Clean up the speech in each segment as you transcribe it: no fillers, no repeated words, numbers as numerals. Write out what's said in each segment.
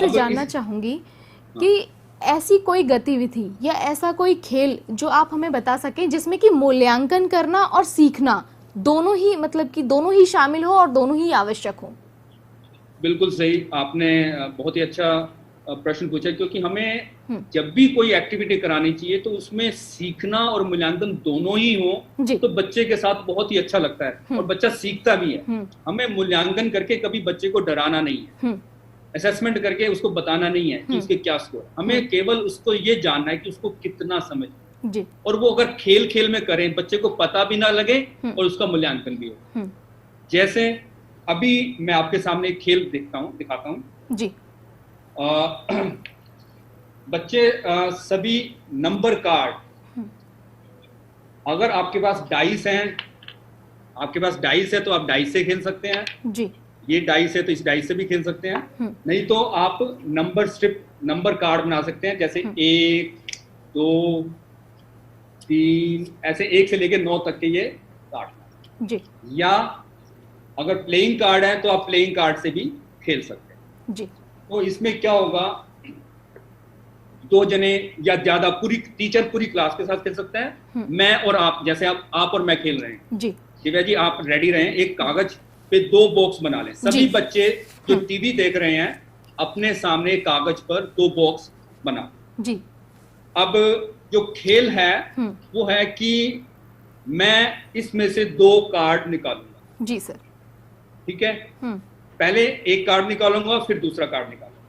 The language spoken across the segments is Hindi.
आपसे जानना चाहूंगी कि ऐसी कोई गतिविधि या ऐसा कोई खेल जो आप हमें बता सकें जिसमें कि मूल्यांकन करना और सीखना दोनों ही, मतलब कि दोनों ही शामिल हो और दोनों ही आवश्यक हो। बिल्कुल सही, आपने बहुत ही अच्छा प्रश्न पूछा, क्योंकि हमें जब भी कोई एक्टिविटी करानी चाहिए तो उसमें सीखना और मूल्यांकन दोनों ही हो तो बच्चे के साथ बहुत ही अच्छा लगता है और बच्चा सीखता भी है। हमें मूल्यांकन करके कभी बच्चे को डराना नहीं है, असेसमेंट करके उसको बताना नहीं है कि उसके क्या स्कोर, हमें केवल उसको ये जानना है कि उसको कितना समझ, और वो अगर खेल खेल में करें, बच्चे को पता भी ना लगे और उसका मूल्यांकन भी हो। जैसे अभी मैं आपके सामने एक खेल दिखाता हूं जी। बच्चे सभी नंबर कार्ड, अगर आपके पास डाइस हैं, आपके पास डाइस है तो आप डाइस से खेल सकते हैं जी। ये डाइस है तो इस डाइस से भी खेल सकते हैं, नहीं तो आप नंबर स्ट्रिप, नंबर कार्ड बना सकते हैं, जैसे 1 2 3 ऐसे 1 से लेकर 9 तक के ये कार्ड जी। या अगर प्लेइंग कार्ड है तो आप प्लेइंग कार्ड से भी खेल सकते हैं जी। तो इसमें क्या होगा, 2 जने या ज्यादा, पूरी टीचर पूरी क्लास के साथ खेल सकते हैं, मैं और आप, जैसे आप और मैं खेल रहे हैं जी। दिव्या जी आप रेडी रहें, एक कागज पे 2 बॉक्स बना लें, सभी बच्चे जो टीवी देख रहे हैं अपने सामने कागज पर 2 बॉक्स बना जी। अब जो खेल है वो है कि मैं इसमें से 2 कार्ड निकालूंगा जी सर, ठीक है। पहले एक कार्ड निकालूंगा फिर दूसरा कार्ड निकालूंगा,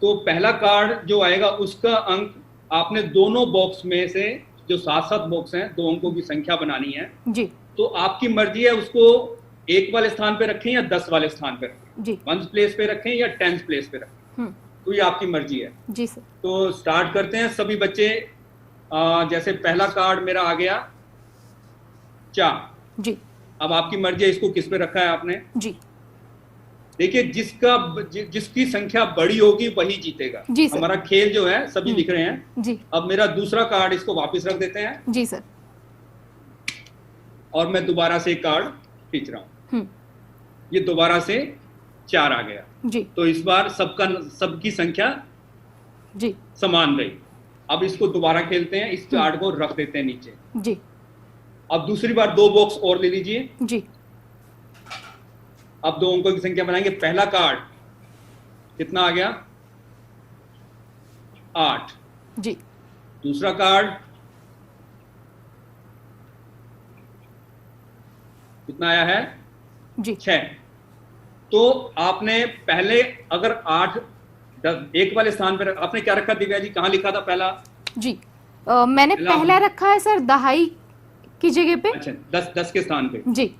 तो पहला कार्ड जो आएगा उसका अंक आपने दोनों बॉक्स में से, जो 7-7 बॉक्स हैं, 2 अंकों की संख्या बनानी है जी। तो आपकी मर्जी है उसको 1 वाले स्थान पे रखें या 10 वाले स्थान पे रखें जी, 1th प्लेस पे रखें या 10th प्लेस पे रखें, तो ये आपकी मर्जी है जी सर। तो स्टार्ट करते हैं सभी बच्चे। जैसे पहला कार्ड मेरा आ गया 4 जी। अब आपकी मर्जी है इसको किस पे रखा है आपने जी। देखिए जिसकी संख्या बड़ी होगी वही जीतेगा जी सर। हमारा खेल जो है सभी लिख रहे हैं जी। अब मेरा दूसरा कार्ड इसको वापस रख देते हैं जी सर, और मैं दोबारा से एक कार्ड खींच रहा हूं, ये दोबारा से 4 आ गया जी। तो इस बार सबकी संख्या जी समान रही। अब इसको दोबारा खेलते हैं, इस कार्ड को रख देते हैं नीचे जी। अब दूसरी बार 2 बॉक्स और ले लीजिए जी। अब 2 अंकों की संख्या बनाएंगे, पहला कार्ड कितना आ गया 8 जी। दूसरा कार्ड कितना आया है जी 6। तो आपने पहले अगर 8 1 वाले स्थान पर आपने क्या रखा दिव्या जी, कहां लिखा था पहला जी? मैंने पहला रखा है सर दहाई की जगह पे। अच्छा 10 के स्थान पे जी,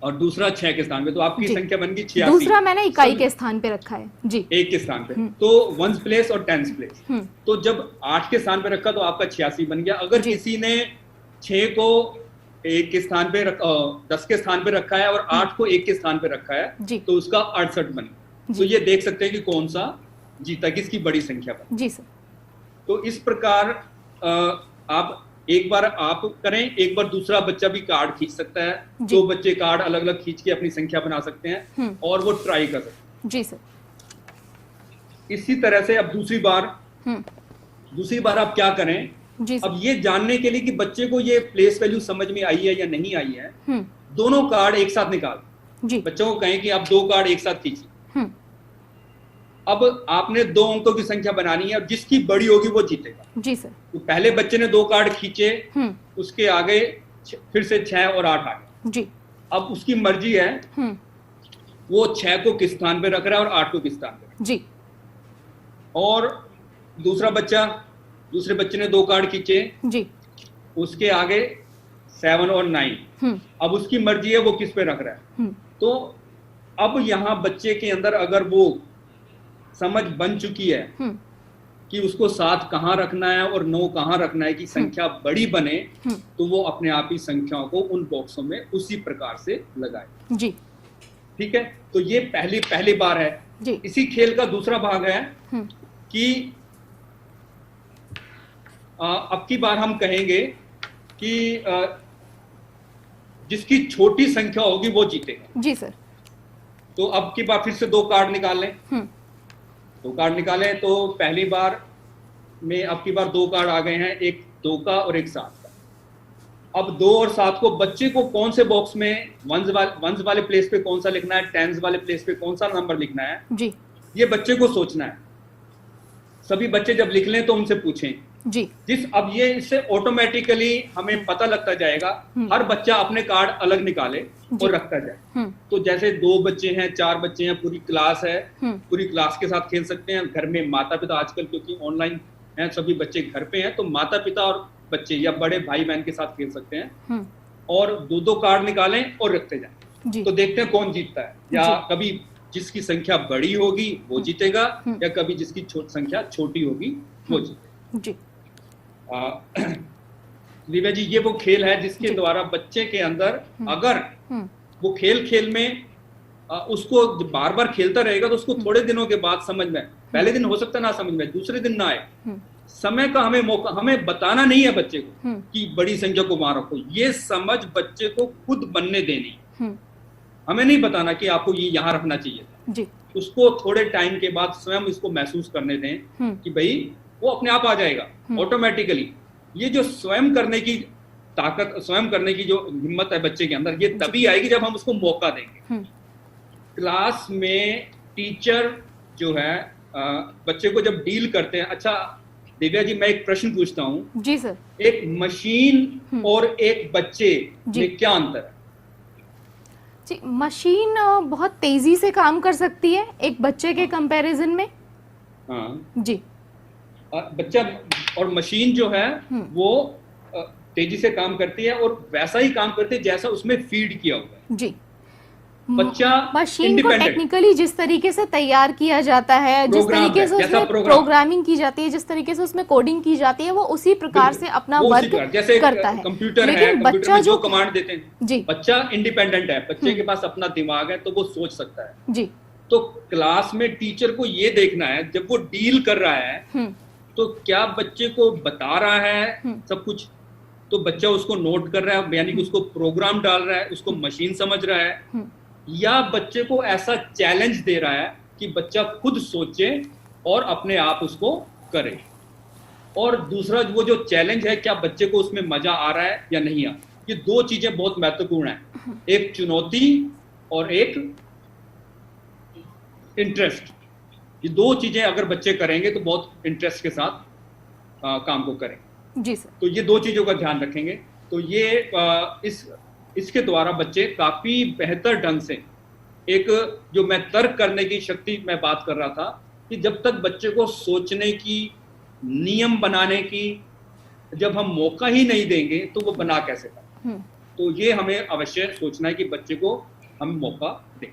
और दूसरा 6 के स्थान पे, तो आपकी संख्या बन गई 86। दूसरा मैंने इकाई के स्थान पे रखा है जी, 1 के स्थान पे, तो 1th प्लेस और 10th प्लेस। तो जब 8 के स्थान पे रखा तो आपका 86 बन गया। अगर किसी ने 6 को 1 के स्थान पे 10 के स्थान पे रखा है और 8 को 1 के स्थान पे रखा है तो उसका 68 बन गया। तो ये देख सकते हैं कि कौन सा जीता, किसकी बड़ी संख्या बनी जी सर। तो इस प्रकार आप एक बार आप करें, एक बार दूसरा बच्चा भी कार्ड खींच सकता है, 2 बच्चे कार्ड अलग अलग खींच के अपनी संख्या बना सकते हैं और वो ट्राई कर सकते हैं जी सर। इसी तरह से अब दूसरी बार आप क्या करें जी सर। अब ये जानने के लिए कि बच्चे को ये प्लेस वैल्यू समझ में आई है या नहीं आई है, दोनों कार्ड एक साथ निकाल जी। बच्चों को कहें कि आप 2 कार्ड एक साथ खींचिए। अब आपने 2 अंकों की संख्या बनानी है और जिसकी बड़ी होगी वो जीतेगा जी सर। तो पहले बच्चे ने 2 कार्ड खींचे, उसके आगे फिर से 6 और 8 आ गए जी। अब उसकी मर्जी है वो 6 को किस स्थान पे रख रहा है और 8 को किस स्थान पे जी। और दूसरे बच्चे ने 2 कार्ड खींचे जी, उसके आगे 7 और 9, अब उसकी मर्जी है वो किस पे रख रहा है। तो अब यहाँ बच्चे के अंदर अगर वो समझ बन चुकी है कि उसको 7 कहाँ रखना है और 9 कहाँ रखना है कि संख्या बड़ी बने, तो वो अपने आप ही संख्याओं को उन बॉक्सों में उसी प्रकार से लगाए जी। ठीक है, तो ये पहली बार है जी। इसी खेल का दूसरा भाग है कि अब की बार हम कहेंगे कि जिसकी छोटी संख्या होगी वो जीतेगा जी सर। तो अब की बार फिर से 2 कार्ड निकाल लें, दो कार्ड निकाले तो पहली बार में अब की बार 2 कार्ड आ गए हैं, एक 2 का और एक 7 का। अब 2 और 7 को बच्चे को कौन से बॉक्स में वंस वाले प्लेस पे कौन सा लिखना है, टेंस वाले प्लेस पे कौन सा नंबर लिखना है जी, ये बच्चे को सोचना है। सभी बच्चे जब लिख लें तो उनसे पूछें जी। अब ये इससे ऑटोमेटिकली हमें पता लगता जाएगा, हर बच्चा अपने कार्ड अलग निकाले और रखता जाए। तो जैसे 2 बच्चे हैं, 4 बच्चे हैं, पूरी क्लास है, पूरी क्लास के साथ खेल सकते हैं। घर में माता पिता आजकल क्योंकि ऑनलाइन हैं, सभी बच्चे घर पे हैं, तो माता पिता और बच्चे या बड़े भाई बहन के साथ खेल सकते हैं और 2-2 कार्ड निकालें और रखते जाएं। तो देखते हैं कौन जीतता है, या कभी जिसकी संख्या बड़ी होगी वो जीतेगा, या कभी जिसकी संख्या छोटी होगी वो जीतेगा। जी। दिव्या जी, ये वो खेल है जिसके द्वारा बच्चे के अंदर अगर वो खेल में उसको बार बार खेलता रहेगा तो उसको थोड़े दिनों के बाद समझ में, पहले दिन हो सकता ना समझ में, दूसरे दिन ना आए। समय का हमें मौका, हमें बताना नहीं है बच्चे को कि बड़ी संख्या को वहां रखो, ये समझ बच्चे को खुद बनने देनी। हमें नहीं बताना कि आपको ये यहाँ रखना चाहिए जी। उसको थोड़े टाइम के बाद स्वयं इसको महसूस करने दें कि भाई वो अपने आप आ जाएगा ऑटोमेटिकली। ये जो स्वयं करने की ताकत, स्वयं करने की जो हिम्मत है बच्चे के अंदर, ये तभी आएगी जब हम उसको मौका देंगे। क्लास में टीचर जो है बच्चे को जब डील करते हैं, अच्छा दिव्या जी मैं एक प्रश्न पूछता हूँ जी सर, एक मशीन और एक बच्चे में क्या अंतर है? जी, मशीन बहुत तेजी से काम कर सकती है एक बच्चे के कंपैरिजन में। हाँ जी, बच्चा और मशीन जो है वो तेजी से काम करती है और वैसा ही काम करती है जैसा उसमें फीड किया हुआ है। जी, बच्चा मशीन को टेक्निकली जिस तरीके से तैयार किया जाता है, जिस तरीके से उसमें प्रोग्रामिंग की जाती है, जिस तरीके से उसमें कोडिंग की जाती है, वो उसी प्रकार से अपना वर्क करता है। कंप्यूटर है, कंप्यूटर में जो कमांड देते हैं जी, बच्चा इंडिपेंडेंट है, बच्चे के पास अपना दिमाग है तो वो सोच सकता है जी। तो क्लास में टीचर को ये देखना है जब वो डील कर रहा है तो क्या बच्चे को बता रहा है सब कुछ, तो बच्चा उसको नोट कर रहा है, यानी कि उसको प्रोग्राम डाल रहा है, उसको मशीन समझ रहा है, या बच्चे को ऐसा चैलेंज दे रहा है कि बच्चा खुद सोचे और अपने आप उसको करे। और दूसरा वो जो चैलेंज है, क्या बच्चे को उसमें मजा आ रहा है या नहीं आ रहा। ये 2 चीजें बहुत महत्वपूर्ण है, एक चुनौती और एक इंटरेस्ट। ये 2 चीजें अगर बच्चे करेंगे तो बहुत इंटरेस्ट के साथ काम को करेंगे जी सर। तो ये 2 चीजों का ध्यान रखेंगे। तो ये इसके द्वारा बच्चे काफी बेहतर ढंग से, एक जो मैं तर्क करने की शक्ति मैं बात कर रहा था कि जब तक बच्चे को सोचने की, नियम बनाने की जब हम मौका ही नहीं देंगे तो वो बना कैसे पाए। तो ये हमें अवश्य सोचना है कि बच्चे को हम मौका दें।